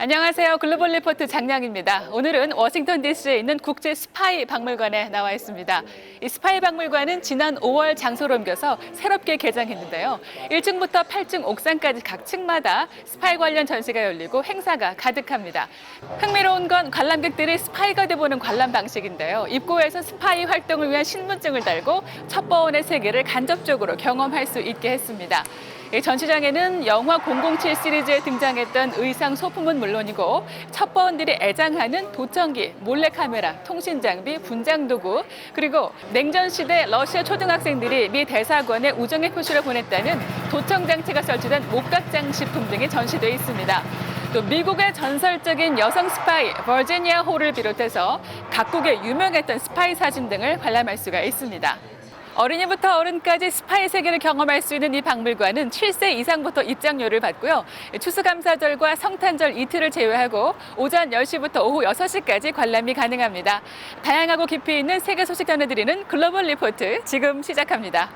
안녕하세요. 글로벌 리포트 장량입니다. 오늘은 워싱턴 DC에 있는 국제 스파이 박물관에 나와 있습니다. 이 스파이 박물관은 지난 5월 장소를 옮겨서 새롭게 개장했는데요. 1층부터 8층 옥상까지 각 층마다 스파이 관련 전시가 열리고 행사가 가득합니다. 흥미로운 건 관람객들이 스파이가 돼보는 관람 방식인데요. 입구에서 스파이 활동을 위한 신분증을 달고 첩보원의 세계를 간접적으로 경험할 수 있게 했습니다. 이 전시장에는 영화 007 시리즈에 등장했던 의상 소품은 물론이고 첩보원들이 애장하는 도청기, 몰래카메라, 통신장비, 분장도구 그리고 냉전시대 러시아 초등학생들이 미 대사관에 우정의 표시를 보냈다는 도청장치가 설치된 목각장식품 등이 전시되어 있습니다. 또 미국의 전설적인 여성 스파이 버지니아 홀을 비롯해서 각국의 유명했던 스파이 사진 등을 관람할 수가 있습니다. 어린이부터 어른까지 스파이 세계를 경험할 수 있는 이 박물관은 7세 이상부터 입장료를 받고요. 추수감사절과 성탄절 이틀을 제외하고 오전 10시부터 오후 6시까지 관람이 가능합니다. 다양하고 깊이 있는 세계 소식 전해드리는 글로벌 리포트 지금 시작합니다.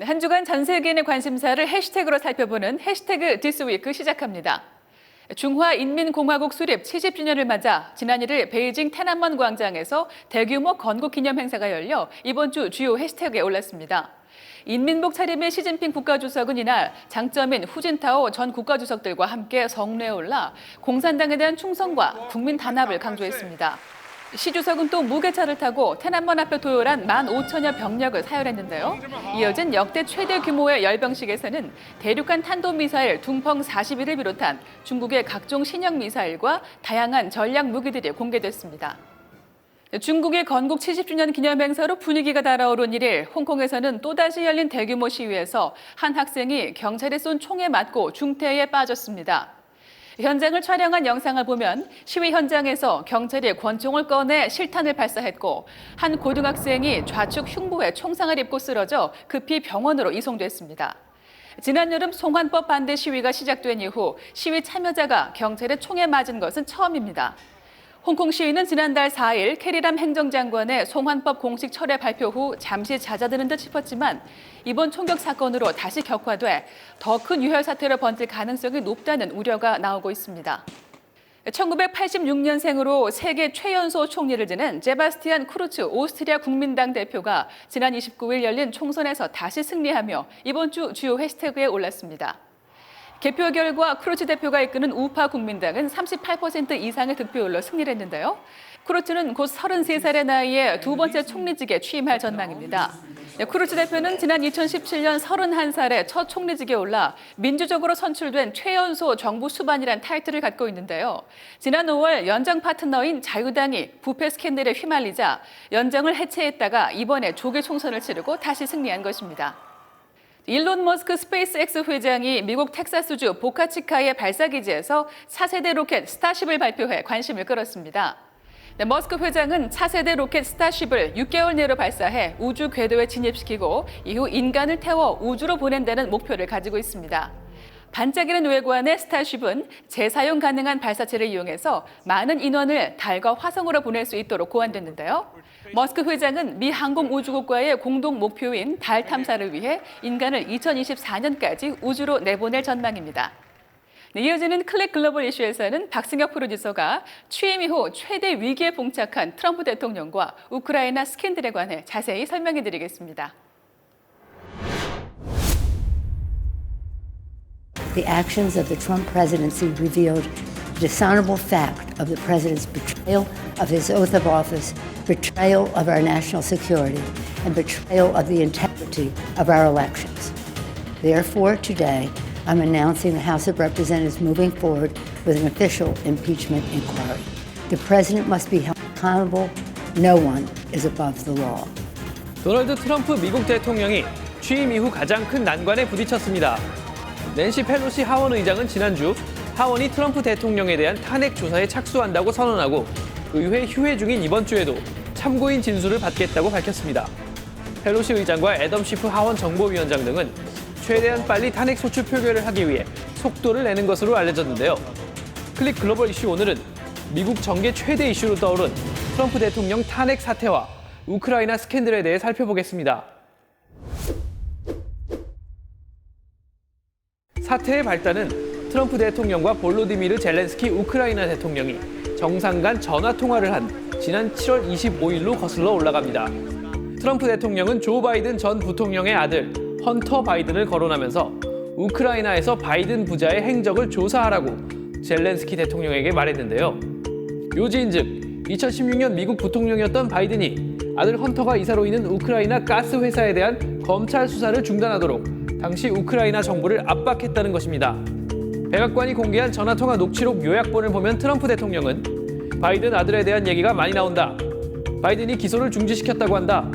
한 주간 전 세계인의 관심사를 해시태그로 살펴보는 해시태그 디스위크 시작합니다. 중화인민공화국 수립 70주년을 맞아 지난 1일 베이징天安门 광장에서 대규모 건국 기념 행사가 열려 이번 주 주요 해시태그에 올랐습니다. 인민복 차림의 시진핑 국가주석은 이날 장점인 후진타오 전 국가주석들과 함께 성례에 올라 공산당에 대한 충성과 국민 단합을 강조했습니다. 시 주석은 또 무게차를 타고天安門 앞에 도열한 15,000여 병력을 사열했는데요. 이어진 역대 최대 규모의 열병식에서는 대륙간 탄도미사일 둥펑 41을 비롯한 중국의 각종 신형 미사일과 다양한 전략 무기들이 공개됐습니다. 중국의 건국 70주년 기념 행사로 분위기가 달아오른 1일, 홍콩에서는 또다시 열린 대규모 시위에서 한 학생이 경찰에 쏜 총에 맞고 중태에 빠졌습니다. 현장을 촬영한 영상을 보면 시위 현장에서 경찰이 권총을 꺼내 실탄을 발사했고 한 고등학생이 좌측 흉부에 총상을 입고 쓰러져 급히 병원으로 이송됐습니다. 지난 여름 송환법 반대 시위가 시작된 이후 시위 참여자가 경찰에 총에 맞은 것은 처음입니다. 홍콩 시위는 지난달 4일 캐리람 행정장관의 송환법 공식 철회 발표 후 잠시 잦아드는 듯 싶었지만 이번 총격 사건으로 다시 격화돼 더 큰 유혈 사태로 번질 가능성이 높다는 우려가 나오고 있습니다. 1986년생으로 세계 최연소 총리를 지낸 제바스티안 쿠르츠 오스트리아 국민당 대표가 지난 29일 열린 총선에서 다시 승리하며 이번 주 주요 해시태그에 올랐습니다. 개표 결과 크루츠 대표가 이끄는 우파 국민당은 38% 이상의 득표율로 승리를 했는데요. 크루츠는 곧 33살의 나이에 두 번째 총리직에 취임할 전망입니다. 크루츠 대표는 지난 2017년 31살에 첫 총리직에 올라 민주적으로 선출된 최연소 정부 수반이란 타이틀을 갖고 있는데요. 지난 5월 연정 파트너인 자유당이 부패 스캔들에 휘말리자 연정을 해체했다가 이번에 조기 총선을 치르고 다시 승리한 것입니다. 일론 머스크 스페이스X 회장이 미국 텍사스주 보카치카의 발사기지에서 차세대 로켓 스타쉽을 발표해 관심을 끌었습니다. 머스크 회장은 차세대 로켓 스타쉽을 6개월 내로 발사해 우주 궤도에 진입시키고 이후 인간을 태워 우주로 보낸다는 목표를 가지고 있습니다. 반짝이는 외관의 스타쉽은 재사용 가능한 발사체를 이용해서 많은 인원을 달과 화성으로 보낼 수 있도록 고안됐는데요. 머스크 회장은 미 항공우주국과의 공동 목표인 달 탐사를 위해 인간을 2024년까지 우주로 내보낼 전망입니다. 이어지는 클릭 글로벌 이슈에서는 박승혁 프로듀서가 취임 이후 최대 위기에 봉착한 트럼프 대통령과 우크라이나 스캔들에 관해 자세히 설명해 드리겠습니다. The actions of the Trump presidency revealed the dishonorable fact of the president's betrayal of his oath of office, betrayal of our national security, and betrayal of the integrity of our elections. Therefore, today, I'm announcing the House of Representatives moving forward with an official impeachment inquiry. The president must be held accountable. No one is above the law. 도널드 트럼프 미국 대통령이 취임 이후 가장 큰 난관에 부딪혔습니다. 낸시 펠로시 하원 의장은 지난주 하원이 트럼프 대통령에 대한 탄핵 조사에 착수한다고 선언하고 의회 휴회 중인 이번 주에도 참고인 진술을 받겠다고 밝혔습니다. 펠로시 의장과 애덤 시프 하원 정보위원장 등은 최대한 빨리 탄핵 소추 표결을 하기 위해 속도를 내는 것으로 알려졌는데요. 클릭 글로벌 이슈 오늘은 미국 정계 최대 이슈로 떠오른 트럼프 대통령 탄핵 사태와 우크라이나 스캔들에 대해 살펴보겠습니다. 사태의 발단은 트럼프 대통령과 볼로디미르 젤렌스키 우크라이나 대통령이 정상 간 전화 통화를 한 지난 7월 25일로 거슬러 올라갑니다. 트럼프 대통령은 조 바이든 전 부통령의 아들 헌터 바이든을 거론하면서 우크라이나에서 바이든 부자의 행적을 조사하라고 젤렌스키 대통령에게 말했는데요. 묘지인즉 2016년 미국 부통령이었던 바이든이 아들 헌터가 이사로 있는 우크라이나 가스 회사에 대한 검찰 수사를 중단하도록 당시 우크라이나 정부를 압박했다는 것입니다. 백악관이 공개한 전화통화 녹취록 요약본을 보면 트럼프 대통령은 바이든 아들에 대한 얘기가 많이 나온다. 바이든이 기소를 중지시켰다고 한다.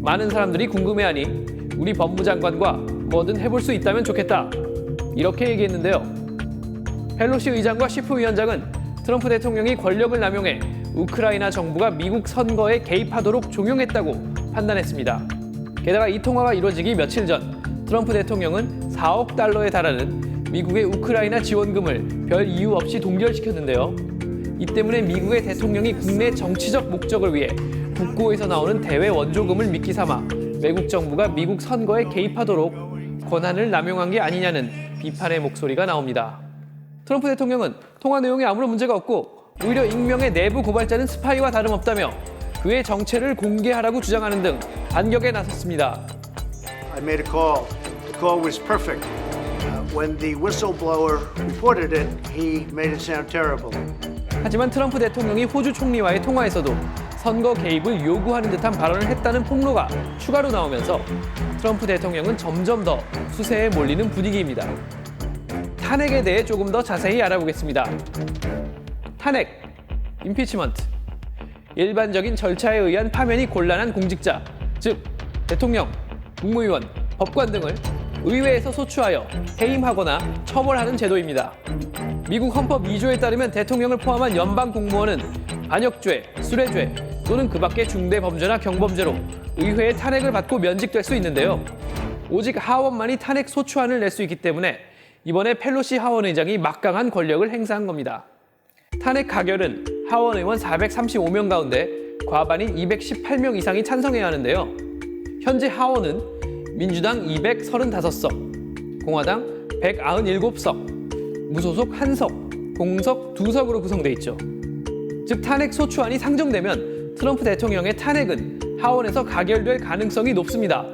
많은 사람들이 궁금해하니 우리 법무장관과 뭐든 해볼 수 있다면 좋겠다. 이렇게 얘기했는데요. 펠로시 의장과 시프 위원장은 트럼프 대통령이 권력을 남용해 우크라이나 정부가 미국 선거에 개입하도록 종용했다고 판단했습니다. 게다가 이 통화가 이루어지기 며칠 전 트럼프 대통령은 4억 달러에 달하는 미국의 우크라이나 지원금을 별 이유 없이 동결시켰는데요. 이 때문에 미국의 대통령이 국내 정치적 목적을 위해 국고에서 나오는 대외 원조금을 미끼 삼아 외국 정부가 미국 선거에 개입하도록 권한을 남용한 게 아니냐는 비판의 목소리가 나옵니다. 트럼프 대통령은 통화 내용에 아무런 문제가 없고 오히려 익명의 내부 고발자는 스파이와 다름없다며 그의 정체를 공개하라고 주장하는 등 반격에 나섰습니다. I made a call. The call was perfect. When the whistleblower reported it, he made it sound terrible. 하지만 트럼프 대통령이 호주 총리와의 통화에서도 선거 개입을 요구하는 듯한 발언을 했다는 폭로가 추가로 나오면서 트럼프 대통령은 점점 더 수세에 몰리는 분위기입니다. 탄핵에 대해 조금 더 자세히 알아보겠습니다. 탄핵, 임피치먼트. 일반적인 절차에 의한 파면이 곤란한 공직자, 즉 대통령, 국무위원, 법관 등을 의회에서 소추하여 해임하거나 처벌하는 제도입니다. 미국 헌법 2조에 따르면 대통령을 포함한 연방 공무원은 반역죄, 수뢰죄 또는 그 밖의 중대 범죄나 경범죄로 의회의 탄핵을 받고 면직될 수 있는데요. 오직 하원만이 탄핵 소추안을 낼 수 있기 때문에 이번에 펠로시 하원 의장이 막강한 권력을 행사한 겁니다. 탄핵 가결은 하원 의원 435명 가운데 과반인 218명 이상이 찬성해야 하는데요. 현재 하원은 민주당 235석, 공화당 197석, 무소속 1석, 공석 2석으로 구성돼 있죠. 즉 탄핵 소추안이 상정되면 트럼프 대통령의 탄핵은 하원에서 가결될 가능성이 높습니다.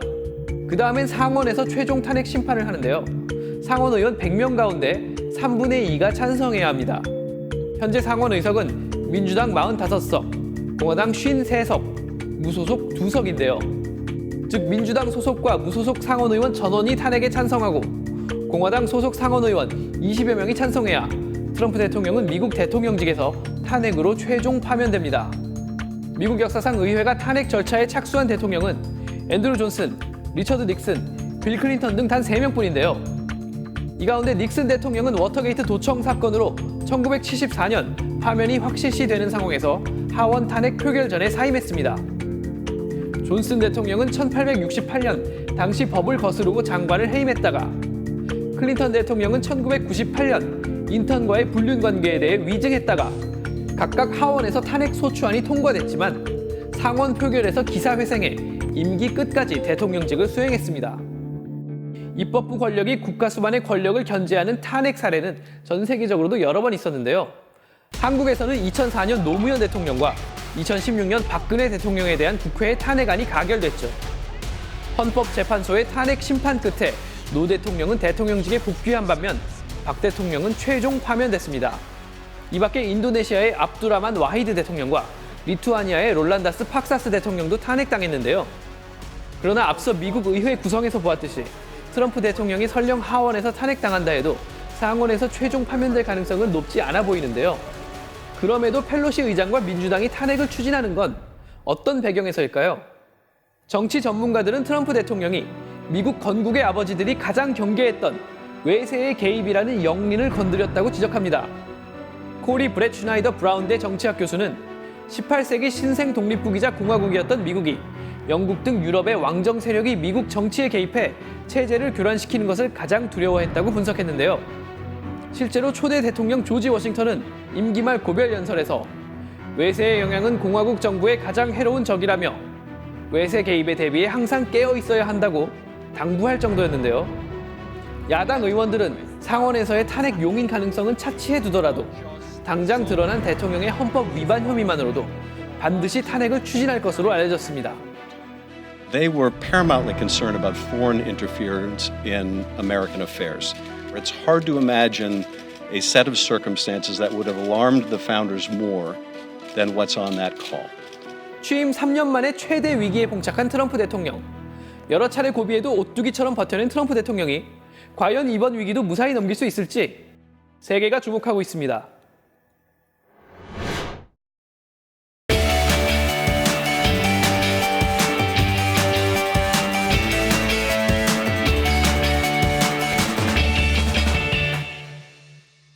그 다음엔 상원에서 최종 탄핵 심판을 하는데요. 상원 의원 100명 가운데 3분의 2가 찬성해야 합니다. 현재 상원 의석은 민주당 45석, 공화당 53석, 무소속 2석인데요. 즉 민주당 소속과 무소속 상원 의원 전원이 탄핵에 찬성하고 공화당 소속 상원 의원 20여 명이 찬성해야 트럼프 대통령은 미국 대통령직에서 탄핵으로 최종 파면됩니다. 미국 역사상 의회가 탄핵 절차에 착수한 대통령은 앤드루 존슨, 리처드 닉슨, 빌 클린턴 등 단 3명뿐인데요. 이 가운데 닉슨 대통령은 워터게이트 도청 사건으로 1974년 파면이 확실시 되는 상황에서 하원 탄핵 표결 전에 사임했습니다. 존슨 대통령은 1868년 당시 법을 거스르고 장관을 해임했다가 클린턴 대통령은 1998년 인턴과의 불륜 관계에 대해 위증했다가 각각 하원에서 탄핵 소추안이 통과됐지만 상원 표결에서 기사회생해 임기 끝까지 대통령직을 수행했습니다. 입법부 권력이 국가 수반의 권력을 견제하는 탄핵 사례는 전 세계적으로도 여러 번 있었는데요. 한국에서는 2004년 노무현 대통령과 2016년 박근혜 대통령에 대한 국회의 탄핵안이 가결됐죠. 헌법재판소의 탄핵 심판 끝에 노 대통령은 대통령직에 복귀한 반면 박 대통령은 최종 파면됐습니다. 이 밖에 인도네시아의 압두라만 와히드 대통령과 리투아니아의 롤란다스 팍사스 대통령도 탄핵당했는데요. 그러나 앞서 미국 의회 구성에서 보았듯이 트럼프 대통령이 설령 하원에서 탄핵당한다 해도 상원에서 최종 파면될 가능성은 높지 않아 보이는데요. 그럼에도 펠로시 의장과 민주당이 탄핵을 추진하는 건 어떤 배경에서일까요? 정치 전문가들은 트럼프 대통령이 미국 건국의 아버지들이 가장 경계했던 외세의 개입이라는 영린을 건드렸다고 지적합니다. 코리 브렛 슈나이더 브라운대 정치학 교수는 18세기 신생 독립국이자 공화국이었던 미국이 영국 등 유럽의 왕정 세력이 미국 정치에 개입해 체제를 교란시키는 것을 가장 두려워했다고 분석했는데요. 실제로 초대 대통령 조지 워싱턴은 임기 말 고별 연설에서 외세의 영향은 공화국 정부의 가장 해로운 적이라며 외세 개입에 대비해 항상 깨어 있어야 한다고 당부할 정도였는데요. 야당 의원들은 상원에서의 탄핵 용인 가능성은 차치해 두더라도 당장 드러난 대통령의 헌법 위반 혐의만으로도 반드시 탄핵을 추진할 것으로 알려졌습니다. They were paramountly concerned about foreign interference in American affairs. It's hard to imagine a set of circumstances that would have alarmed the founders more than what's on that call. 취임 3년 만에 최대 위기에 봉착한 트럼프 대통령. 여러 차례 고비에도 오뚜기처럼 버텨낸 트럼프 대통령이 과연 이번 위기도 무사히 넘길 수 있을지 세계가 주목하고 있습니다.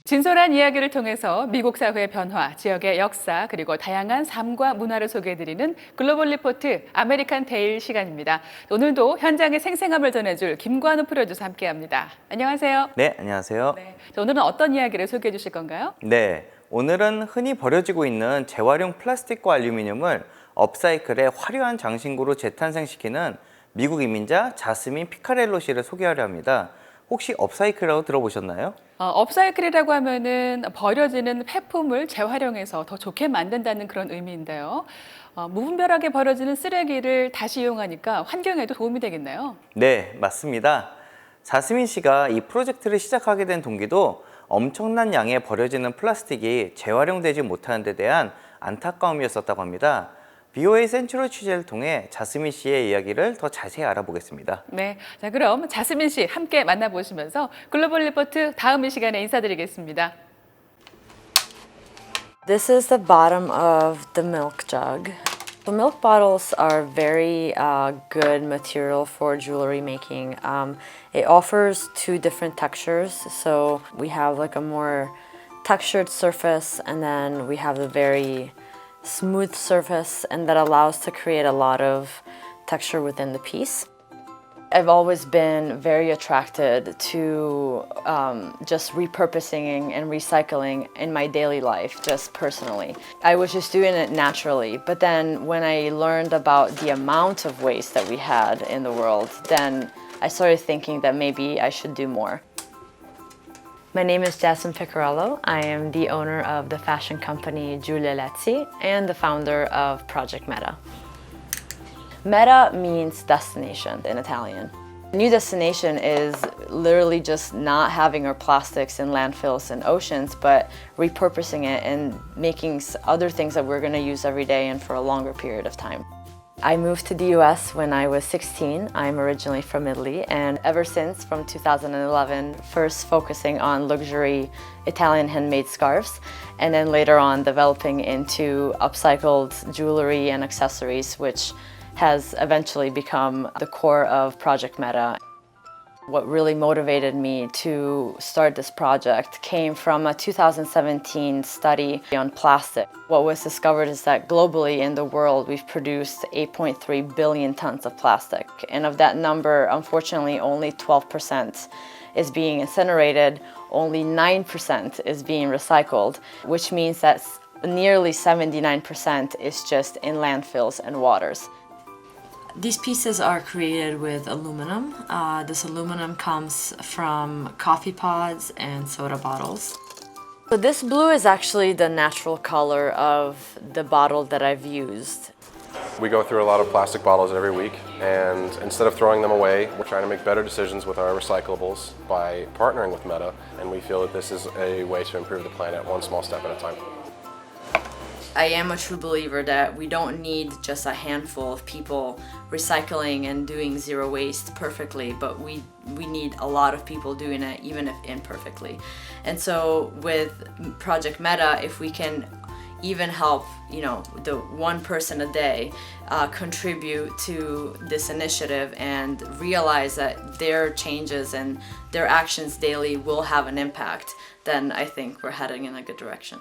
진솔한 이야기를 통해서 미국 사회의 변화, 지역의 역사, 그리고 다양한 삶과 문화를 소개해드리는 글로벌 리포트 아메리칸 데일 시간입니다. 오늘도 현장의 생생함을 전해줄 김관우 프로듀서 함께합니다. 안녕하세요. 네, 안녕하세요. 네, 오늘은 어떤 이야기를 소개해 주실 건가요? 네, 오늘은 흔히 버려지고 있는 재활용 플라스틱과 알루미늄을 업사이클의 화려한 장신구로 재탄생시키는 미국 이민자 자스민 피카렐로 씨를 소개하려 합니다. 혹시 업사이클이라고 들어보셨나요? 업사이클이라고 하면은 버려지는 폐품을 재활용해서 더 좋게 만든다는 그런 의미인데요. 무분별하게 버려지는 쓰레기를 다시 이용하니까 환경에도 도움이 되겠네요. 네, 맞습니다. 자스민 씨가 이 프로젝트를 시작하게 된 동기도 엄청난 양의 버려지는 플라스틱이 재활용되지 못하는 데 대한 안타까움이었었다고 합니다. BOA 센츄럴 취재를 통해 자스민 씨의 이야기를 더 자세히 알아보겠습니다. 네, 자 그럼 자스민 씨 함께 만나보시면서 글로벌 리포트 다음 이 시간에 인사드리겠습니다. This is the bottom of the milk jug. The milk bottles are very good material for jewelry making. It offers two different textures. So we have like a more textured surface, and then we have the very smooth surface, and that allows to create a lot of texture within the piece. I've always been very attracted to just repurposing and recycling in my daily life, just personally. I was just doing it naturally, but then when I learned about the amount of waste that we had in the world, then I started thinking that maybe I should do more. My name is Jasmine Picarello. I am the owner of the fashion company Giulia Lezzi and the founder of Project Meta. Meta means destination in Italian. New destination is literally just not having our plastics in landfills and oceans, but repurposing it and making other things that we're going to use every day and for a longer period of time. I moved to the US when I was 16. I'm originally from Italy, and ever since, from 2011, first focusing on luxury Italian handmade scarves, and then later on developing into upcycled jewelry and accessories, which has eventually become the core of Project Meta. What really motivated me to start this project came from a 2017 study on plastic. What was discovered is that globally in the world, we've produced 8.3 billion tons of plastic. And of that number, unfortunately, only 12% is being incinerated, only 9% is being recycled, which means that nearly 79% is just in landfills and waters. These pieces are created with aluminum. This aluminum comes from coffee pods and soda bottles. So this blue is actually the natural color of the bottle that I've used. We go through a lot of plastic bottles every week, and instead of throwing them away, we're trying to make better decisions with our recyclables by partnering with Meta, and we feel that this is a way to improve the planet one small step at a time. I am a true believer that we don't need just a handful of people recycling and doing zero waste perfectly, but we need a lot of people doing it, even if imperfectly. And so with Project Meta, if we can even help, the one person a day contribute to this initiative and realize that their changes and their actions daily will have an impact, then I think we're heading in a good direction.